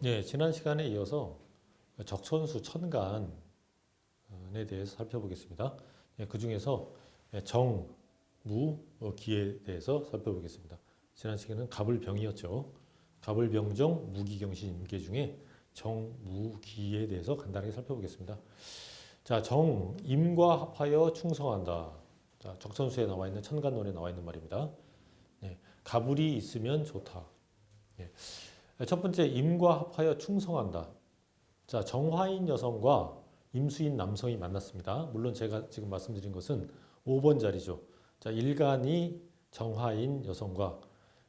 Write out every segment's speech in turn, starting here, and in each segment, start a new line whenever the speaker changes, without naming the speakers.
예, 지난 시간에 이어서 적천수 천간에 대해서 살펴보겠습니다. 예, 그 중에서 정, 무, 기에 대해서 살펴보겠습니다. 지난 시간은 갑을병이었죠. 갑을병정, 무기경신, 임계 중에 정, 무, 기에 대해서 간단하게 살펴보겠습니다. 자, 정, 임과 합하여 충성한다. 자, 적천수에 나와 있는 천간론에 나와 있는 말입니다. 예, 갑을이 있으면 좋다. 예. 첫 번째, 임과 합하여 충성한다. 자, 정화인 여성과 임수인 남성이 만났습니다. 물론 제가 지금 말씀드린 것은 5번 자리죠. 자, 일간이 정화인 여성과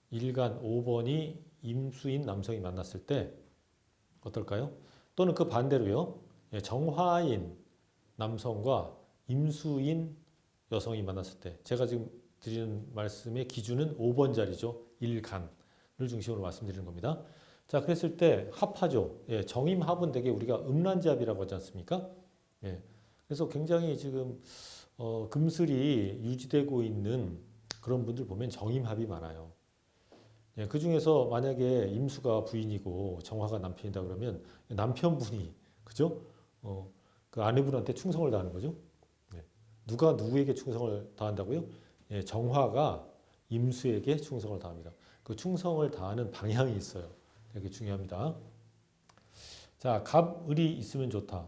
일간 5번이 임수인 남성이 만났을 때 어떨까요? 또는 그 반대로요. 예, 정화인 남성과 임수인 여성이 만났을 때 제가 지금 드리는 말씀의 기준은 5번 자리죠. 일간을 중심으로 말씀드리는 겁니다. 자, 그랬을 때 합하죠. 예, 정임합은 되게 우리가 음란지합이라고 하지 않습니까? 예, 그래서 굉장히 지금 금슬이 유지되고 있는 그런 분들 보면 정임합이 많아요. 예, 그 중에서 만약에 임수가 부인이고 정화가 남편이다 그러면 남편분이 그죠? 그 아내분한테 충성을 다하는 거죠. 예, 누가 누구에게 충성을 다한다고요? 예, 정화가 임수에게 충성을 다합니다. 그 충성을 다하는 방향이 있어요. 되게 중요합니다. 자, 갑을이 있으면 좋다.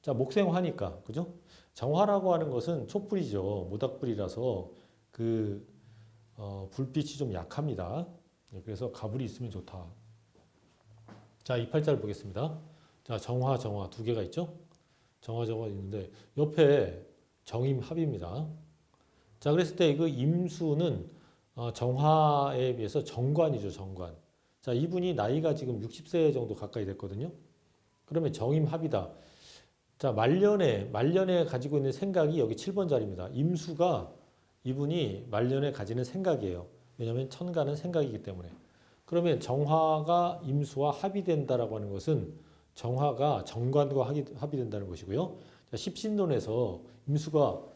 자, 목생화니까, 그죠? 정화라고 하는 것은 촛불이죠. 모닥불이라서 그 불빛이 좀 약합니다. 그래서 갑을이 있으면 좋다. 자, 이 팔자를 보겠습니다. 자, 정화, 정화 두 개가 있죠? 정화, 정화 있는데 옆에 정임합입니다. 자, 그랬을 때 그 임수는 정화에 비해서 정관이죠, 정관. 자, 이분이 나이가 지금 60세 정도 가까이 됐거든요. 그러면 정임합이다. 자, 말년에 가지고 있는 생각이 여기 7번 자리입니다. 임수가 이분이 말년에 가지는 생각이에요. 왜냐하면 천간은 생각이기 때문에. 그러면 정화가 임수와 합이 된다라고 하는 것은 정화가 정관과 합이 된다는 것이고요. 자, 십신론에서 임수가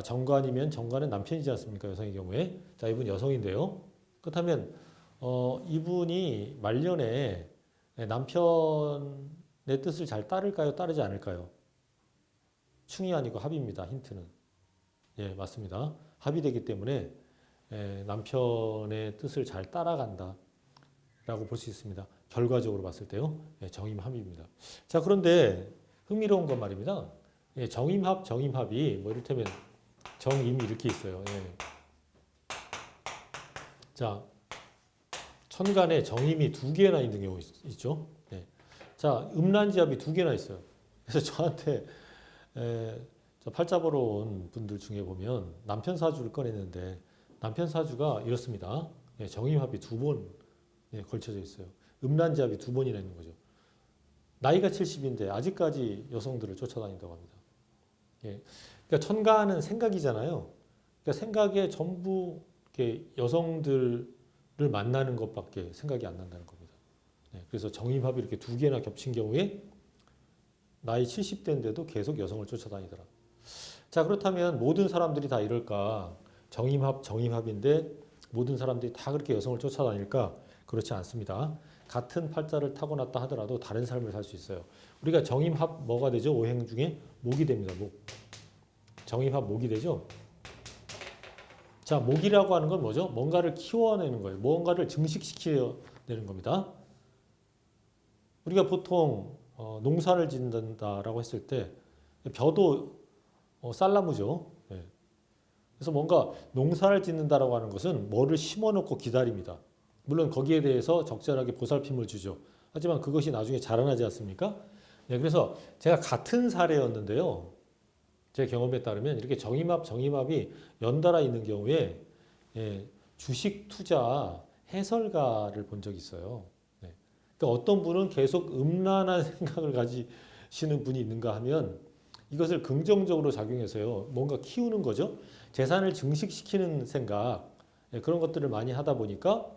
정관이면 정관은 남편이지 않습니까? 여성의 경우에. 자, 이분 여성인데요. 그렇다면 이분이 말년에 남편의 뜻을 잘 따를까요? 따르지 않을까요? 충이 아니고 합입니다. 힌트는. 예, 맞습니다. 합이 되기 때문에 남편의 뜻을 잘 따라간다. 라고 볼 수 있습니다. 결과적으로 봤을 때요. 예, 정임합입니다. 자, 그런데 흥미로운 건 말입니다. 예, 정임합이 뭐 이를테면 정임이 이렇게 있어요. 예. 자, 천간에 정임이 두 개나 있는 경우 있죠. 네. 자, 음란지합이 두 개나 있어요. 그래서 저한테 저 팔자 보러 온 분들 중에 보면 남편 사주를 꺼냈는데 남편 사주가 이렇습니다. 예, 정임합이 두 번 걸쳐져 있어요. 음란지합이 두 번이나 있는 거죠. 나이가 70인데 아직까지 여성들을 쫓아다닌다고 합니다. 예. 그러니까 천간은 생각이잖아요. 그러니까 생각에 전부 이렇게 여성들을 만나는 것밖에 생각이 안 난다는 겁니다. 네, 그래서 정임합이 이렇게 두 개나 겹친 경우에 나이 70대인데도 계속 여성을 쫓아다니더라. 자, 그렇다면 모든 사람들이 다 이럴까? 정임합인데 모든 사람들이 다 그렇게 여성을 쫓아다닐까? 그렇지 않습니다. 같은 팔자를 타고났다 하더라도 다른 삶을 살 수 있어요. 우리가 정임합 뭐가 되죠? 오행 중에 목이 됩니다. 목. 정임합 목이 되죠? 자, 목이라고 하는 건 뭐죠? 뭔가를 키워내는 거예요. 뭔가를 증식시켜내는 겁니다. 우리가 보통 농사를 짓는다라고 했을 때 벼도 쌀나무죠. 예. 그래서 뭔가 농사를 짓는다라고 하는 것은 뭐를 심어놓고 기다립니다. 물론 거기에 대해서 적절하게 보살핌을 주죠. 하지만 그것이 나중에 자라나지 않습니까? 예, 그래서 제가 같은 사례였는데요. 제 경험에 따르면 이렇게 정임합이 연달아 있는 경우에 예, 주식 투자 해설가를 본 적이 있어요. 네. 그러니까 어떤 분은 계속 음란한 생각을 가지시는 분이 있는가 하면 이것을 긍정적으로 작용해서요. 뭔가 키우는 거죠. 재산을 증식시키는 생각 예, 그런 것들을 많이 하다 보니까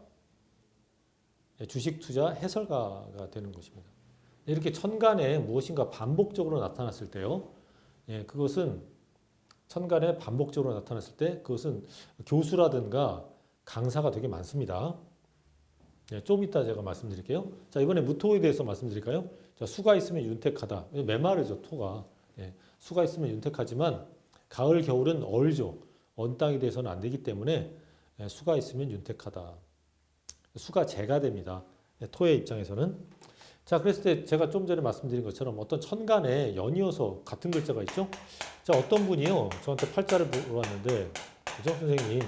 예, 주식 투자 해설가가 되는 것입니다. 이렇게 천간에 무엇인가 반복적으로 나타났을 때요. 예, 그것은 천간에 반복적으로 나타났을 때 그것은 교수라든가 강사가 되게 많습니다. 좀 이따 제가 말씀드릴게요. 자, 이번에 무토에 대해서 말씀드릴까요? 자, 수가 있으면 윤택하다. 메마르죠, 토가. 수가 있으면 윤택하지만 가을, 겨울은 얼죠. 언 땅이 돼서는 안 되기 때문에 수가 있으면 윤택하다. 수가 재가 됩니다. 토의 입장에서는. 자, 그랬을 때 제가 좀 전에 말씀드린 것처럼 어떤 천간에 연이어서 같은 글자가 있죠? 자, 어떤 분이요, 저한테 팔자를 보러 왔는데, 그죠, 선생님?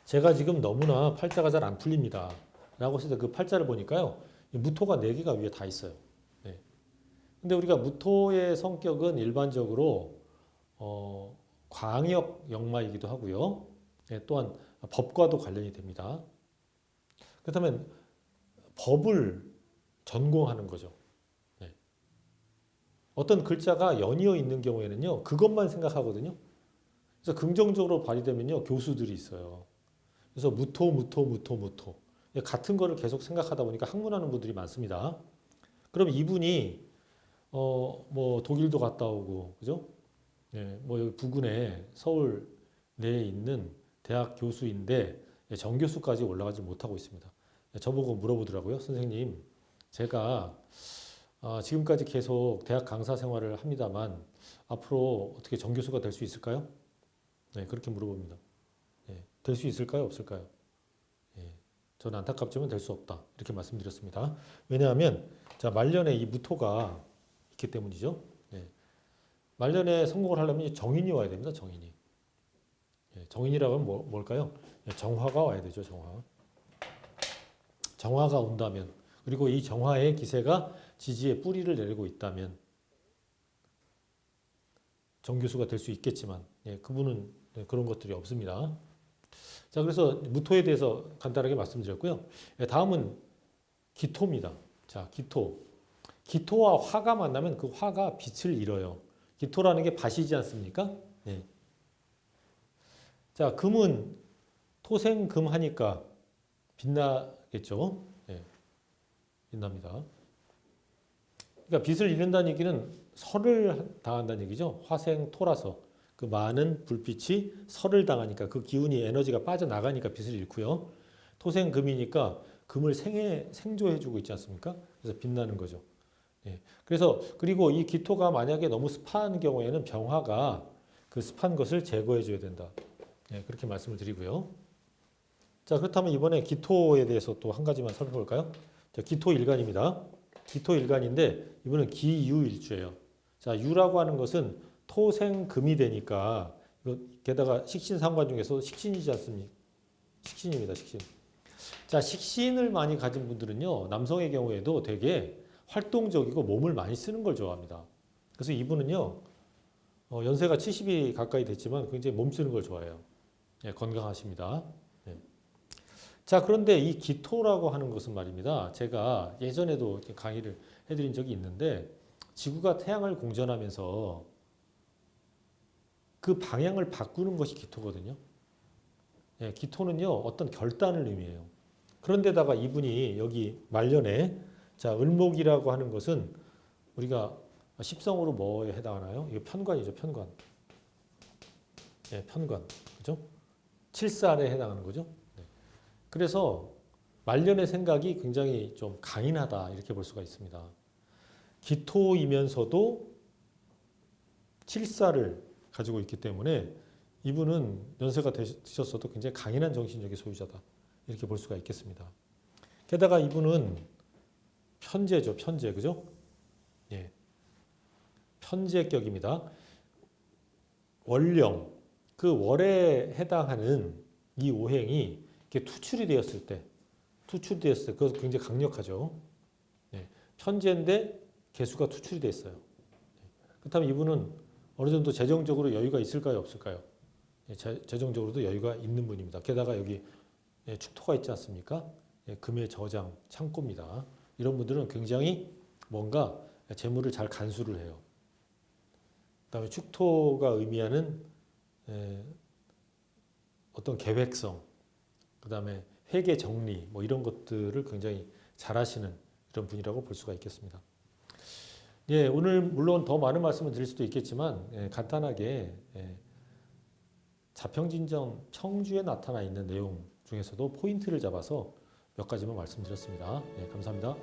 제가 지금 너무나 팔자가 잘 안 풀립니다. 라고 했을 때 그 팔자를 보니까요, 무토가 4개가 위에 다 있어요. 네. 근데 우리가 무토의 성격은 일반적으로, 광역 역마이기도 하고요. 또한 법과도 관련이 됩니다. 그렇다면 법을 전공하는 거죠. 네. 어떤 글자가 연이어 있는 경우에는요, 그것만 생각하거든요. 그래서 긍정적으로 발휘되면요, 교수들이 있어요. 그래서 무토. 같은 거를 계속 생각하다 보니까 학문하는 분들이 많습니다. 그럼 이분이 뭐 독일도 갔다 오고, 그죠? 네, 뭐 여기 부근에 서울 내에 있는 대학 교수인데 정교수까지 올라가지 못하고 있습니다. 저보고 물어보더라고요. 선생님, 제가 지금까지 계속 대학 강사 생활을 합니다만 앞으로 어떻게 정교수가 될 수 있을까요? 네, 그렇게 물어봅니다. 네, 될 수 있을까요? 없을까요? 네, 저는 안타깝지만 될 수 없다. 이렇게 말씀드렸습니다. 왜냐하면 자, 말년에 이 무토가 있기 때문이죠. 네, 말년에 성공을 하려면 정인이 와야 됩니다. 정인이. 네, 정인이라고 하면 뭘까요? 네, 정화가 와야 되죠. 정화. 정화가 온다면, 그리고 이 정화의 기세가 지지에 뿌리를 내리고 있다면 정교수가 될 수 있겠지만, 그분은 그런 것들이 없습니다. 자, 그래서 무토에 대해서 간단하게 말씀드렸고요. 다음은 기토입니다. 자, 기토. 기토와 화가 만나면 그 화가 빛을 잃어요. 기토라는 게 밭이지 않습니까? 네. 자, 금은 토생금 하니까 빛나겠죠? 네. 빛납니다. 그러니까 빛을 잃는다는 얘기는 설을 당한다는 얘기죠. 화생토라서 그 많은 불빛이 설을 당하니까 그 기운이 에너지가 빠져나가니까 빛을 잃고요. 토생금이니까 금을 생조해주고 있지 않습니까? 그래서 빛나는 거죠. 예. 그래서 그리고 이 기토가 만약에 너무 습한 경우에는 병화가 그 습한 것을 제거해줘야 된다. 예, 그렇게 말씀을 드리고요. 자, 그렇다면 이번에 기토에 대해서 또 한 가지만 살펴볼까요? 자, 기토일간입니다. 기토일간인데 이번은 기유일주예요. 자, 유라고 하는 것은 토생금이 되니까 게다가 식신상관 중에서 식신이지 않습니까? 식신입니다. 식신. 자, 식신을 많이 가진 분들은요, 남성의 경우에도 되게 활동적이고 몸을 많이 쓰는 걸 좋아합니다. 그래서 이분은요, 연세가 70이 가까이 됐지만 굉장히 몸 쓰는 걸 좋아해요. 예, 건강하십니다. 예. 자, 그런데 이 기토라고 하는 것은 말입니다. 제가 예전에도 강의를 해드린 적이 있는데, 지구가 태양을 공전하면서 그 방향을 바꾸는 것이 기토거든요. 예, 기토는요, 어떤 결단을 의미해요. 그런데다가 이분이 여기 말년에, 자, 을목이라고 하는 것은 우리가 십성으로 뭐에 해당하나요? 이거 편관이죠, 편관. 예, 편관. 그죠? 칠살에 해당하는 거죠. 네. 그래서 말년의 생각이 굉장히 좀 강인하다, 이렇게 볼 수가 있습니다. 기토이면서도 칠살을 가지고 있기 때문에 이분은 연세가 드셨어도 굉장히 강인한 정신력의 소유자다, 이렇게 볼 수가 있겠습니다. 게다가 이분은 편재죠, 편재. 그죠? 예. 편재격입니다. 월령, 그 월에 해당하는 이 오행이 이렇게 투출이 되었을 때, 그것도 굉장히 강력하죠. 예. 편재인데 개수가 투출이 돼 있어요. 그렇다면 이분은 어느 정도 재정적으로 여유가 있을까요, 없을까요? 예, 재정적으로도 여유가 있는 분입니다. 게다가 여기 축토가 있지 않습니까? 예, 금의 저장, 창고입니다. 이런 분들은 굉장히 뭔가 재물을 잘 간수를 해요. 그다음에 축토가 의미하는 어떤 계획성, 그다음에 회계 정리, 뭐 이런 것들을 굉장히 잘하시는 이런 분이라고 볼 수가 있겠습니다. 예, 오늘 물론 더 많은 말씀을 드릴 수도 있겠지만 간단하게 자평진전 청주에 나타나 있는 내용 중에서도 포인트를 잡아서 몇 가지만 말씀드렸습니다. 예, 감사합니다.